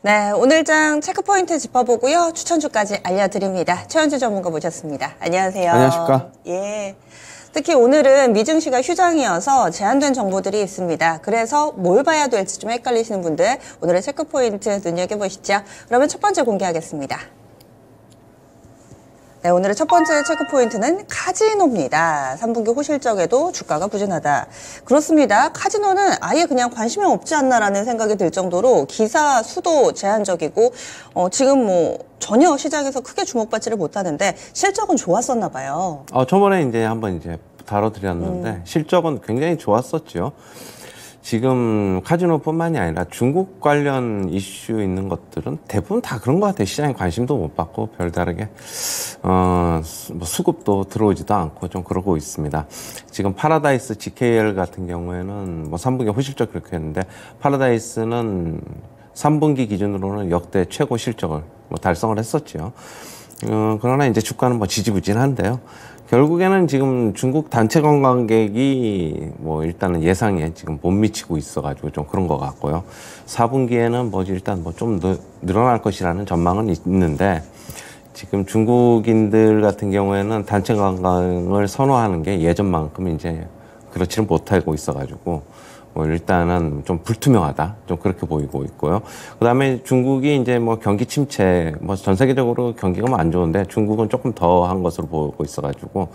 네, 오늘장 체크포인트 짚어보고요. 추천주까지 알려드립니다. 최현주 전문가 모셨습니다. 안녕하세요. 안녕하십니까? 예. 특히 오늘은 미증시가 휴장이어서 제한된 정보들이 있습니다. 그래서 뭘 봐야 될지 좀 헷갈리시는 분들 오늘의 체크포인트 눈여겨보시죠. 그러면 첫 번째 공개하겠습니다. 네, 오늘의 첫 번째 체크포인트는 카지노입니다. 3분기 호실적에도 주가가 부진하다. 그렇습니다. 카지노는 아예 그냥 관심이 없지 않나라는 생각이 들 정도로 기사 수도 제한적이고 지금 뭐 전혀 시장에서 크게 주목받지를 못하는데 실적은 좋았었나 봐요. 저번에 이제 한번 다뤄드렸는데 실적은 굉장히 좋았었죠. 지금 카지노뿐만이 아니라 중국 관련 이슈 있는 것들은 대부분 다 그런 것 같아요. 시장에 관심도 못 받고 별다르게 뭐 수급도 들어오지도 않고 좀 그러고 있습니다. 지금 파라다이스 GKL 같은 경우에는 뭐 3분기 호실적 그렇게 했는데 파라다이스는 3분기 기준으로는 역대 최고 실적을 달성을 했었죠. 그러나 이제 주가는 뭐 지지부진한데요. 결국에는 지금 중국 단체 관광객이 뭐 일단은 예상에 지금 못 미치고 있어가지고 좀 그런 것 같고요. 4분기에는 뭐 일단 뭐 좀 늘어날 것이라는 전망은 있는데 지금 중국인들 같은 경우에는 단체 관광을 선호하는 게 예전만큼 이제 그렇지는 못하고 있어가지고 뭐 일단은 좀 불투명하다, 좀 그렇게 보이고 있고요. 그다음에 중국이 이제 뭐 경기 침체, 뭐 전 세계적으로 경기가 뭐 안 좋은데 중국은 조금 더 한 것으로 보고 있어가지고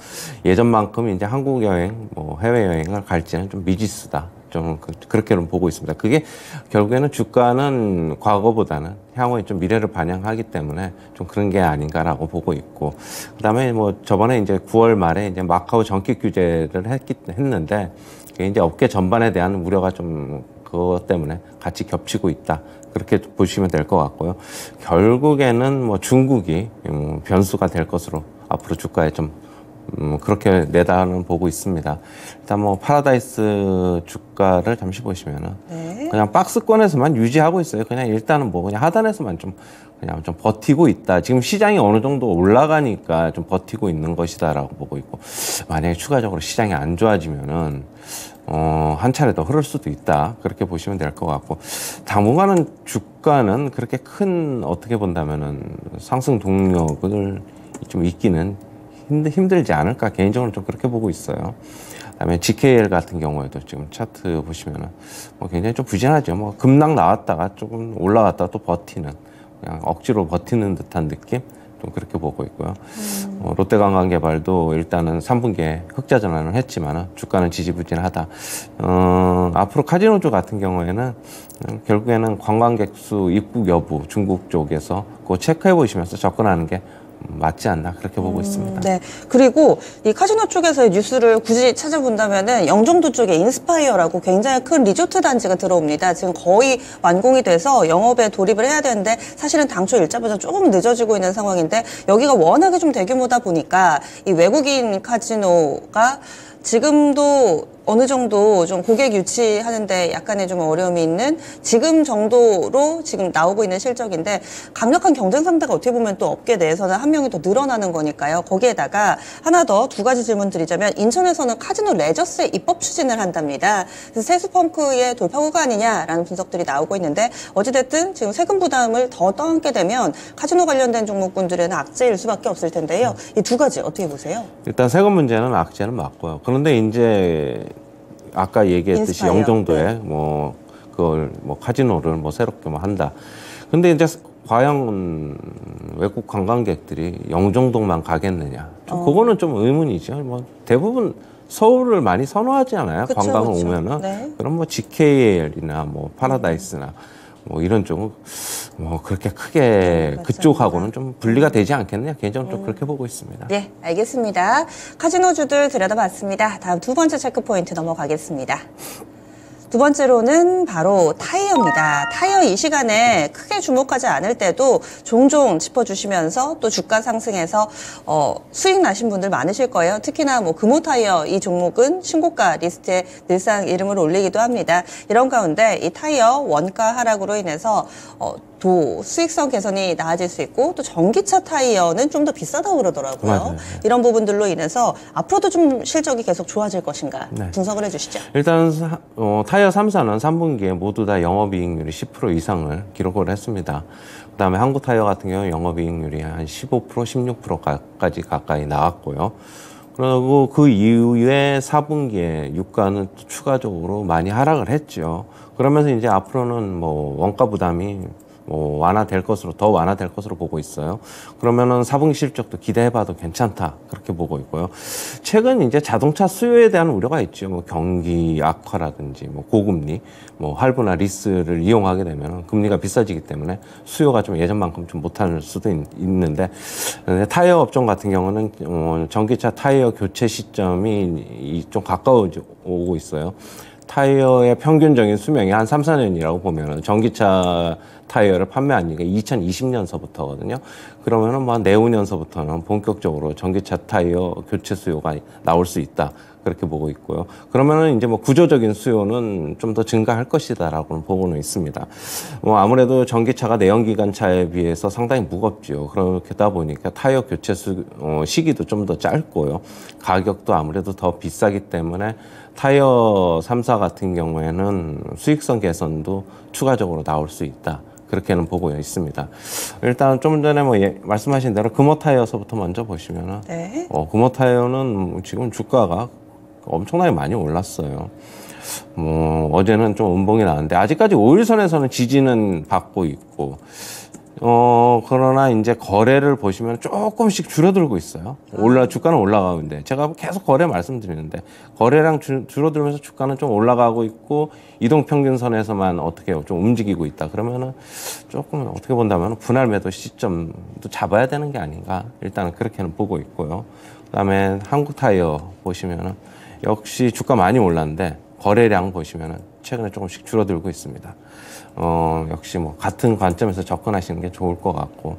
예전만큼 이제 한국 여행, 뭐 해외 여행을 갈지는 좀 미지수다, 좀 그렇게는 보고 있습니다. 그게 결국에는 주가는 과거보다는 향후에 좀 미래를 반영하기 때문에 좀 그런 게 아닌가라고 보고 있고, 그다음에 뭐 저번에 이제 9월 말에 이제 마카오 전격 규제를 했는데. 이제 업계 전반에 대한 우려가 좀 그것 때문에 같이 겹치고 있다. 그렇게 보시면 될 것 같고요. 결국에는 뭐 중국이 변수가 될 것으로 앞으로 주가에 좀 그렇게 내다는 보고 있습니다. 일단 뭐 파라다이스 주가를 잠시 보시면은 그냥 박스권에서만 유지하고 있어요. 그냥 일단은 뭐 그냥 하단에서만 그냥 좀 버티고 있다. 지금 시장이 어느 정도 올라가니까 좀 버티고 있는 것이다라고 보고 있고, 만약에 추가적으로 시장이 안 좋아지면은 한 차례 더 흐를 수도 있다. 그렇게 보시면 될 것 같고, 당분간은 주가는 그렇게 큰 어떻게 본다면은 상승 동력을 좀 있기는 힘들지 않을까, 개인적으로 좀 그렇게 보고 있어요. 그다음에 GKL 같은 경우에도 지금 차트 보시면은 뭐 굉장히 좀 부진하죠. 뭐 급락 나왔다가 조금 올라갔다가 또 버티는, 그냥 억지로 버티는 듯한 느낌, 좀 그렇게 보고 있고요. 롯데관광개발도 일단은 3분기에 흑자 전환을 했지만은 주가는 지지부진하다. 앞으로 카지노주 같은 경우에는 결국에는 관광객 수 입국 여부 중국 쪽에서 그거 체크해 보시면서 접근하는 게 맞지 않나, 그렇게 보고 있습니다. 네. 그리고 이 카지노 쪽에서의 뉴스를 굳이 찾아본다면은 영종도 쪽에 인스파이어라고 굉장히 큰 리조트 단지가 들어옵니다. 지금 거의 완공이 돼서 영업에 돌입을 해야 되는데 사실은 당초 일자보다 조금 늦어지고 있는 상황인데, 여기가 워낙에 좀 대규모다 보니까 이 외국인 카지노가 지금도 어느 정도 좀 고객 유치하는데 약간의 좀 어려움이 있는 지금 정도로 지금 나오고 있는 실적인데, 강력한 경쟁 상대가 어떻게 보면 또 업계 내에서는 한 명이 더 늘어나는 거니까요. 거기에다가 하나 더 두 가지 질문 드리자면, 인천에서는 카지노 레저스의 입법 추진을 한답니다. 그래서 세수펑크의 돌파구가 아니냐라는 분석들이 나오고 있는데, 어찌됐든 지금 세금 부담을 더 떠안게 되면 카지노 관련된 종목군들에는 악재일 수밖에 없을 텐데요. 이 두 가지 어떻게 보세요? 일단 세금 문제는 악재는 맞고요. 그런데 이제 아까 얘기했듯이 인스파이어. 영종도에 네. 뭐 그걸 뭐 카지노를 뭐 새롭게 뭐 한다. 근데 이제 과연 외국 관광객들이 영종도만 가겠느냐? 좀 그거는 좀 의문이죠. 뭐 대부분 서울을 많이 선호하지 않아요? 그쵸, 관광을 그쵸. 오면은. 네. 그럼 뭐 GKL이나 뭐 파라다이스나 뭐 이런 쪽은 뭐 그렇게 크게 그쪽하고는 좀 분리가 되지 않겠느냐, 개인적으로 좀 그렇게 보고 있습니다. 네, 알겠습니다. 카지노주들 들여다봤습니다. 다음 두 번째 체크 포인트 넘어가겠습니다. 두 번째로는 바로 타이어입니다. 타이어 이 시간에 크게 주목하지 않을 때도 종종 짚어주시면서 또 주가 상승해서 수익 나신 분들 많으실 거예요. 특히나 뭐 금호타이어 이 종목은 신고가 리스트에 늘상 이름을 올리기도 합니다. 이런 가운데 이 타이어 원가 하락으로 인해서 수익성 개선이 나아질 수 있고 또 전기차 타이어는 좀 더 비싸다고 그러더라고요. 맞아요. 이런 부분들로 인해서 앞으로도 좀 실적이 계속 좋아질 것인가 네. 분석을 해주시죠. 일단 타이어 3사는 3분기에 모두 다 영업이익률이 10% 이상을 기록을 했습니다. 그다음에 한국타이어 같은 경우는 영업이익률이 한 15%, 16%까지 가까이 나왔고요. 그리고 그 이후에 4분기에 유가는 또 추가적으로 많이 하락을 했죠. 그러면서 이제 앞으로는 뭐 원가 부담이 더 완화될 것으로 보고 있어요. 그러면은 4분기 실적도 기대해봐도 괜찮다. 그렇게 보고 있고요. 최근 이제 자동차 수요에 대한 우려가 있죠. 뭐 경기 악화라든지, 뭐 고금리, 뭐 할부나 리스를 이용하게 되면 금리가 비싸지기 때문에 수요가 좀 예전만큼 좀 못할 수도 있는데, 타이어 업종 같은 경우는 전기차 타이어 교체 시점이 좀 가까워오고 있어요. 타이어의 평균적인 수명이 한 3, 4년이라고 보면은 전기차 타이어를 판매한 게 2020년서부터거든요. 그러면은 뭐 내후년서부터는 본격적으로 전기차 타이어 교체 수요가 나올 수 있다. 그렇게 보고 있고요. 그러면은 이제 뭐 구조적인 수요는 좀 더 증가할 것이다라고 보고는 있습니다. 아무래도 전기차가 내연기관차에 비해서 상당히 무겁죠. 그렇다 보니까 타이어 교체 시기도 좀 더 짧고요. 가격도 아무래도 더 비싸기 때문에 타이어 3사 같은 경우에는 수익성 개선도 추가적으로 나올 수 있다. 그렇게는 보고 있습니다. 일단 좀 전에 말씀하신 대로 금호 타이어서부터 먼저 보시면은, 네. 금호 타이어는 지금 주가가 엄청나게 많이 올랐어요. 어제는 좀 음봉이 나왔는데, 아직까지 5일선에서는 지지는 받고 있고, 그러나 이제 거래를 보시면 조금씩 줄어들고 있어요. 주가는 올라가는데, 제가 계속 거래 말씀드리는데, 거래량 줄어들면서 주가는 좀 올라가고 있고, 이동평균선에서만 어떻게 좀 움직이고 있다. 그러면은 조금 어떻게 본다면 분할 매도 시점도 잡아야 되는 게 아닌가. 일단은 그렇게는 보고 있고요. 그 다음에 한국타이어 보시면은, 역시 주가 많이 올랐는데, 거래량 보시면은 최근에 조금씩 줄어들고 있습니다. 역시 뭐 같은 관점에서 접근하시는 게 좋을 것 같고,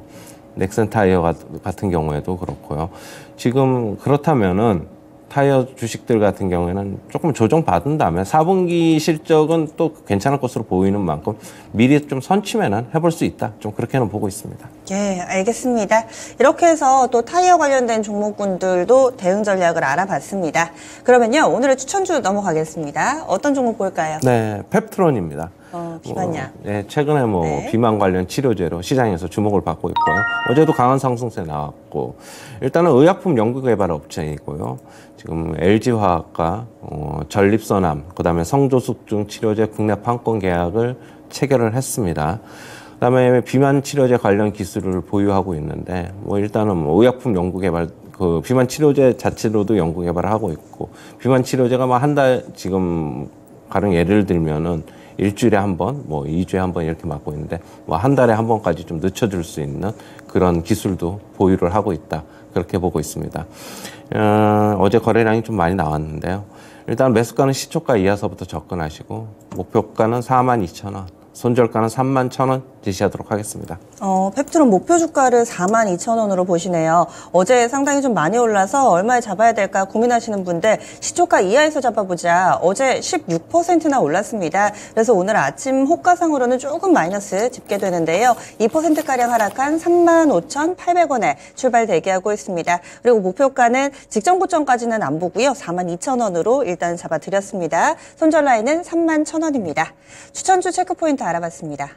넥센 타이어 같은 경우에도 그렇고요. 지금 그렇다면은 타이어 주식들 같은 경우에는 조금 조정받은 다음에 4분기 실적은 또 괜찮을 것으로 보이는 만큼 미리 좀 선취매는 해볼 수 있다. 좀 그렇게는 보고 있습니다. 예, 알겠습니다. 이렇게 해서 또 타이어 관련된 종목군들도 대응 전략을 알아봤습니다. 그러면요, 오늘의 추천주 넘어가겠습니다. 어떤 종목 볼까요? 네, 펩트론입니다. 비만약. 네, 최근에 네. 비만 관련 치료제로 시장에서 주목을 받고 있고요. 어제도 강한 상승세 나왔고, 일단은 의약품 연구개발 업체이고요. 지금 LG화학과 전립선암, 그다음에 성조숙중 치료제 국내 판권 계약을 체결을 했습니다. 그다음에 비만 치료제 관련 기술을 보유하고 있는데, 일단은 의약품 연구개발, 비만 치료제 자체로도 연구개발을 하고 있고, 비만 치료제가 한 달 지금 가령 예를 들면은 일주일에 한 번, 2주에 한 번 이렇게 맞고 있는데, 한 달에 한 번까지 좀 늦춰줄 수 있는 그런 기술도 보유를 하고 있다. 그렇게 보고 있습니다. 어제 거래량이 좀 많이 나왔는데요. 일단 매수가는 시초가 이하서부터 접근하시고, 목표가는 42,000원, 손절가는 31,000원 제시하도록 하겠습니다. 펩트론 목표 주가를 42,000원으로 보시네요. 어제 상당히 좀 많이 올라서 얼마에 잡아야 될까 고민하시는 분들 시초가 이하에서 잡아보자. 어제 16%나 올랐습니다. 그래서 오늘 아침 호가상으로는 조금 마이너스 집계되는데요. 2%가량 하락한 35,800원에 출발 대기하고 있습니다. 그리고 목표가는 직전 고점까지는 안 보고요. 42,000원으로 일단 잡아드렸습니다. 손절 라인은 31,000원입니다. 추천주 체크포인트 알아봤습니다.